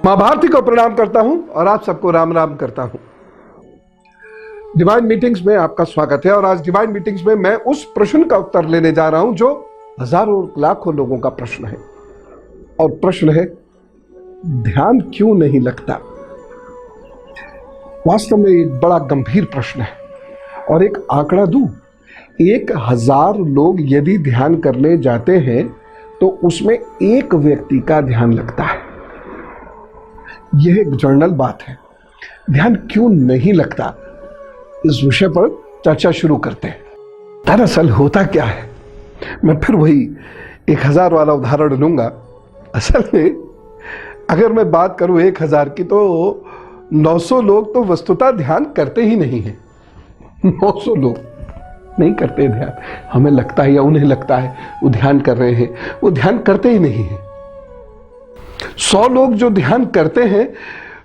मां भारती को प्रणाम करता हूं और आप सबको राम राम करता हूं। डिवाइन मीटिंग्स में आपका स्वागत है और आज डिवाइन मीटिंग्स में मैं उस प्रश्न का उत्तर लेने जा रहा हूं जो हजारों लाखों लोगों का प्रश्न है। और प्रश्न है, ध्यान क्यों नहीं लगता? वास्तव में एक बड़ा गंभीर प्रश्न है और एक आंकड़ा दूं, 1000 लोग यदि ध्यान करने जाते हैं तो उसमें एक व्यक्ति का ध्यान लगता है। यह एक जर्नल बात है। ध्यान क्यों नहीं लगता, इस विषय पर चर्चा शुरू करते हैं। दरअसल होता क्या है, मैं फिर वही 1000 वाला उदाहरण लूंगा। असल में अगर मैं बात करूं 1000 की तो 900 लोग तो वस्तुतः ध्यान करते ही नहीं हैं। 900 लोग नहीं करते ध्यान। हमें लगता है या उन्हें लगता है वो ध्यान कर रहे हैं, वो ध्यान करते ही नहीं है। 100 लोग जो ध्यान करते हैं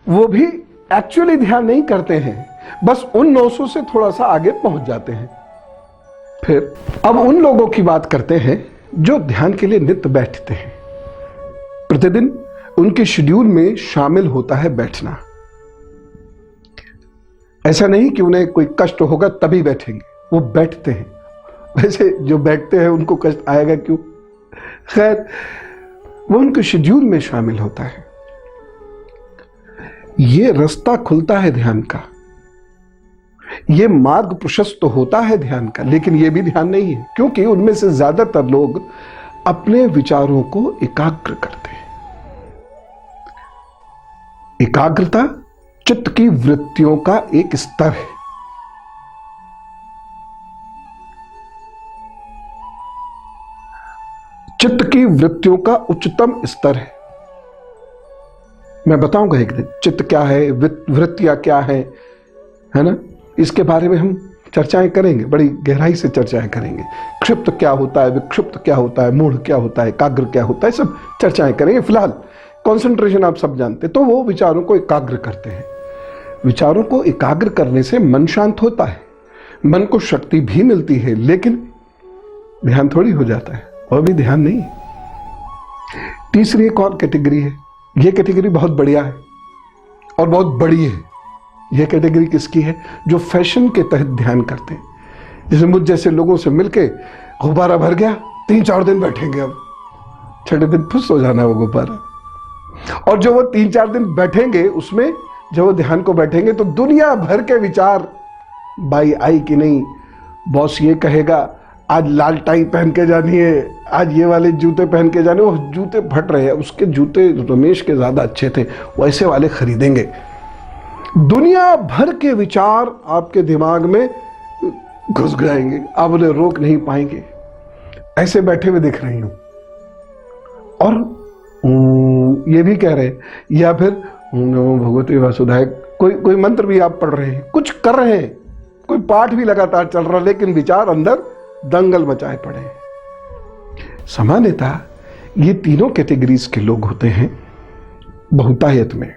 वो भी एक्चुअली ध्यान नहीं करते हैं, बस उन 900 से थोड़ा सा आगे पहुंच जाते हैं। फिर अब उन लोगों की बात करते हैं जो ध्यान के लिए नित्य बैठते हैं। प्रतिदिन उनके शेड्यूल में शामिल होता है बैठना। ऐसा नहीं कि उन्हें कोई कष्ट होगा तभी बैठेंगे, वो बैठते हैं। वैसे जो बैठते हैं उनको कष्ट आएगा क्यों? खैर, वो उनके शेड्यूल में शामिल होता है। ये रास्ता खुलता है ध्यान का, ये मार्ग प्रशस्त होता है ध्यान का, लेकिन ये भी ध्यान नहीं है, क्योंकि उनमें से ज्यादातर लोग अपने विचारों को एकाग्र करते हैं। एकाग्रता चित्त की वृत्तियों का एक स्तर है। चित्त की वृत्तियों का उच्चतम स्तर है। मैं बताऊंगा एक दिन चित्त क्या है, वृत्तियां क्या है ना? इसके बारे में हम चर्चाएं करेंगे, बड़ी गहराई से चर्चाएं करेंगे। क्षिप्त क्या होता है, विक्षिप्त क्या होता है, मूढ़ क्या होता है, एकाग्र क्या होता है, सब चर्चाएं करेंगे। फिलहाल कंसंट्रेशन आप सब जानते, तो वो विचारों को एकाग्र करते हैं। विचारों को एकाग्र करने से मन शांत होता है, मन को शक्ति भी मिलती है, लेकिन ध्यान थोड़ी हो जाता है, और भी ध्यान नहीं। तीसरी एक और कैटेगरी है। यह कैटेगरी बहुत बढ़िया है और बहुत बड़ी है। यह कैटेगरी किसकी है? जो फैशन के तहत ध्यान करते हैं। जैसे मुझ जैसे लोगों से मिलके गुब्बारा भर गया, 3-4 दिन बैठेंगे, अब 6ठे दिन फुस हो जाना वो गुब्बारा। और जो वो 3-4 दिन बैठेंगे, उसमें जब वो ध्यान को बैठेंगे तो दुनिया भर के विचार, बाई आई कि नहीं, बॉस ये कहेगा आज लाल टाई पहन के जानी है, आज ये वाले जूते पहन के जाने। वो जूते फट रहे हैं, उसके जूते रमेश के ज्यादा अच्छे थे, वैसे वाले खरीदेंगे। दुनिया भर के विचार आपके दिमाग में घुस जाएंगे, आप उन्हें रोक नहीं पाएंगे। ऐसे बैठे हुए दिख रही हूं और ये भी कह रहे, या फिर नमो भगवते वासुदेवाय, कोई मंत्र भी आप पढ़ रहे हैं, कुछ कर रहे हैं, कोई पाठ भी लगातार चल रहा, लेकिन विचार अंदर दंगल मचाए पड़े। सामान्यतः ये तीनों कैटेगरीज के लोग होते हैं बहुतायत में,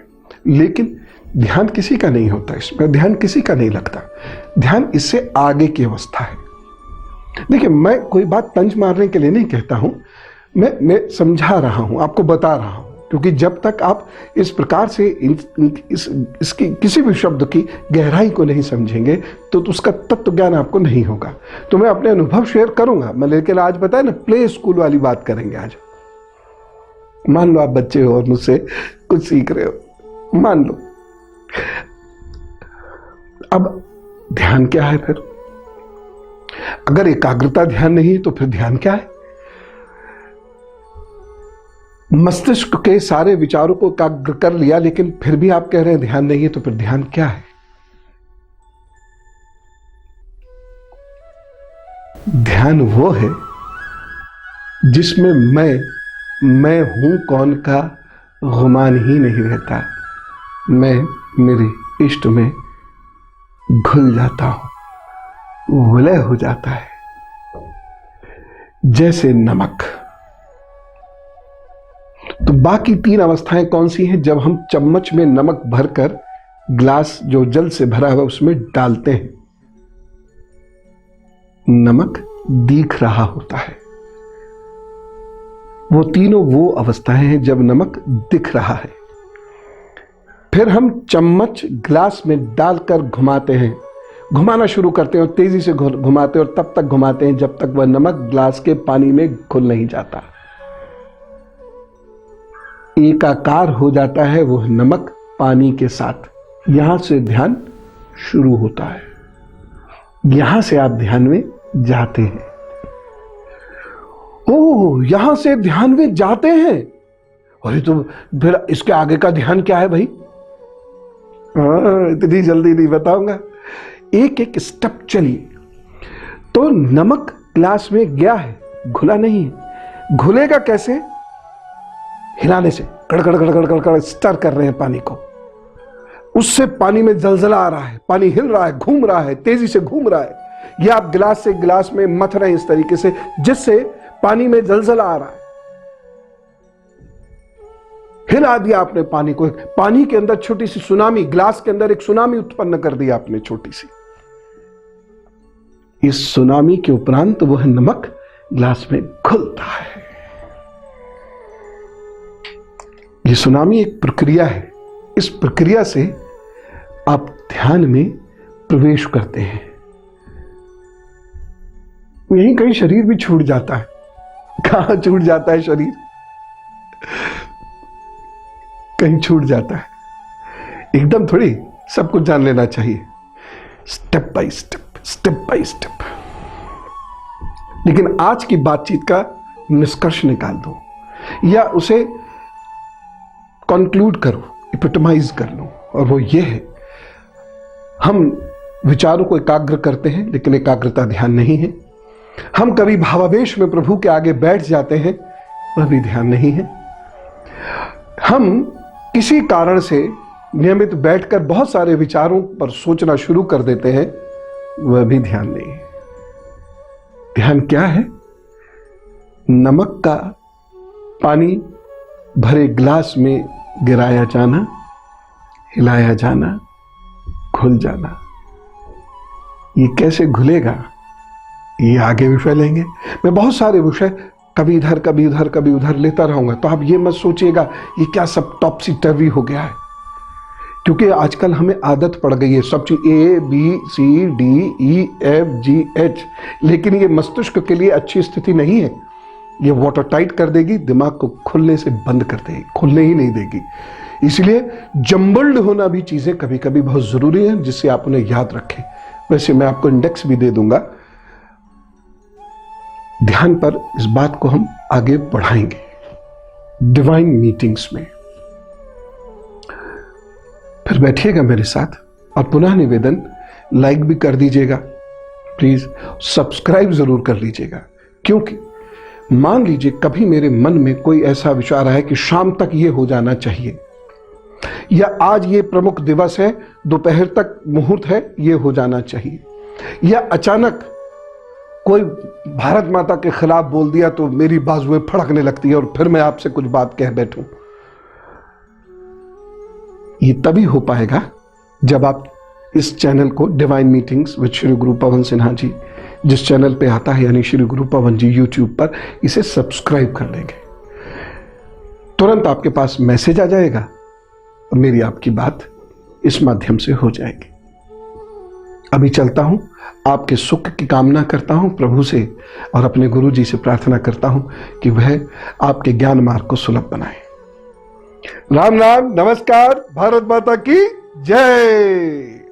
लेकिन ध्यान किसी का नहीं होता। इसमें ध्यान किसी का नहीं लगता। ध्यान इससे आगे की अवस्था है। देखिए, मैं कोई बात तंज मारने के लिए नहीं कहता हूं, मैं समझा रहा हूं, आपको बता रहा हूं, क्योंकि जब तक आप इस प्रकार से इसकी किसी भी शब्द की गहराई को नहीं समझेंगे तो उसका तत्व ज्ञान आपको नहीं होगा। तो मैं अपने अनुभव शेयर करूंगा मैं, लेकिन आज बताए ना, प्ले स्कूल वाली बात करेंगे आज। मान लो आप बच्चे हो और मुझसे कुछ सीख रहे हो, मान लो। अब ध्यान क्या है फिर? अगर एकाग्रता ध्यान नहीं है तो फिर ध्यान क्या है? मस्तिष्क के सारे विचारों को एकाग्र कर लिया, लेकिन फिर भी आप कह रहे हैं ध्यान नहीं है, तो फिर ध्यान क्या है? ध्यान वो है जिसमें मैं हूं कौन का गुमान ही नहीं रहता। मैं मेरे इष्ट में घुल जाता हूं, विलय हो जाता है, जैसे नमक। तो बाकी 3 अवस्थाएं कौन सी हैं? जब हम चम्मच में नमक भरकर ग्लास जो जल से भरा हुआ उसमें डालते हैं, नमक दिख रहा होता है। वो तीनों वो अवस्थाएं हैं जब नमक दिख रहा है। फिर हम चम्मच ग्लास में डालकर घुमाते हैं, घुमाना शुरू करते हैं और तेजी से घुमाते हैं और तब तक घुमाते हैं जब तक वह नमक ग्लास के पानी में घुल नहीं जाता। एकाकार हो जाता है वह नमक पानी के साथ। यहां से ध्यान शुरू होता है, यहां से आप ध्यान में जाते हैं। ओह, यहां से ध्यान में जाते हैं। अरे तो फिर इसके आगे का ध्यान क्या है भाई? इतनी जल्दी नहीं बताऊंगा, एक एक स्टेप चलिए। तो नमक ग्लास में गया है, घुला नहीं है। घुलेगा कैसे? हिलाने से, कड़कड़ कड़कड़ कड़कड़ स्टर कर रहे हैं पानी को। उससे पानी में जलजला आ रहा है, पानी हिल रहा है, घूम रहा है, तेजी से घूम रहा है। यह आप गिलास से गिलास में मथ रहे हैं इस तरीके से जिससे पानी में जलजला आ रहा है। हिला दिया आपने पानी को, पानी के अंदर छोटी सी सुनामी, ग्लास के अंदर एक सुनामी उत्पन्न कर दिया आपने छोटी सी। इस सुनामी के उपरांत वह नमक ग्लास में घुलता है। यह सुनामी एक प्रक्रिया है। इस प्रक्रिया से आप ध्यान में प्रवेश करते हैं। यहीं कहीं शरीर भी छूट जाता है। कहां छूट जाता है शरीर? कहीं छूट जाता है। एकदम थोड़ी सब कुछ जान लेना चाहिए, step by step, step by step. लेकिन आज की बातचीत का निष्कर्ष निकाल दो या उसे कंक्लूड करो, एपिटमाइज कर लो, और वो ये है, हम विचारों को एकाग्र करते हैं लेकिन एकाग्रता ध्यान नहीं है। हम कभी भावावेश में प्रभु के आगे बैठ जाते हैं, वह भी ध्यान नहीं है। हम किसी कारण से नियमित बैठकर बहुत सारे विचारों पर सोचना शुरू कर देते हैं, वह भी ध्यान नहीं है। ध्यान क्या है? नमक का पानी भरे ग्लास में गिराया जाना, हिलाया जाना, घुल जाना। ये कैसे घुलेगा, ये आगे विषय लेंगे। मैं बहुत सारे विषय कभी इधर कभी उधर कभी उधर लेता रहूंगा, तो आप ये मत सोचिएगा ये क्या सब टॉपसी टर्वी हो गया है, क्योंकि आजकल हमें आदत पड़ गई है सब चीज ABCDEFGH, लेकिन ये मस्तिष्क के लिए अच्छी स्थिति नहीं है। ये वाटर टाइट कर देगी, दिमाग को खुलने से बंद कर देगी, खुलने ही नहीं देगी। इसलिए जम्बल्ड होना भी चीजें कभी कभी बहुत जरूरी है, जिससे आप उन्हें याद रखें। वैसे मैं आपको इंडेक्स भी दे दूंगा ध्यान पर, इस बात को हम आगे बढ़ाएंगे डिवाइन मीटिंग्स में। फिर बैठिएगा मेरे साथ, और पुनः निवेदन, लाइक भी कर दीजिएगा प्लीज, सब्सक्राइब जरूर कर लीजिएगा। क्योंकि मान लीजिए कभी मेरे मन में कोई ऐसा विचार आया कि शाम तक ये हो जाना चाहिए, या आज ये प्रमुख दिवस है, दोपहर तक मुहूर्त है, ये हो जाना चाहिए, या अचानक कोई भारत माता के खिलाफ बोल दिया तो मेरी बाजुएं फड़कने लगती है और फिर मैं आपसे कुछ बात कह बैठूं। ये तभी हो पाएगा जब आप इस चैनल को, डिवाइन मीटिंग्स विद श्री गुरु पवन सिन्हा जी, जिस चैनल पे आता है यानी श्री गुरु पवन जी यूट्यूब पर, इसे सब्सक्राइब कर लेंगे। तुरंत आपके पास मैसेज आ जाएगा और मेरी आपकी बात इस माध्यम से हो जाएगी। अभी चलता हूं, आपके सुख की कामना करता हूं प्रभु से, और अपने गुरु जी से प्रार्थना करता हूं कि वह आपके ज्ञान मार्ग को सुलभ बनाए। राम राम, नमस्कार, भारत माता की जय।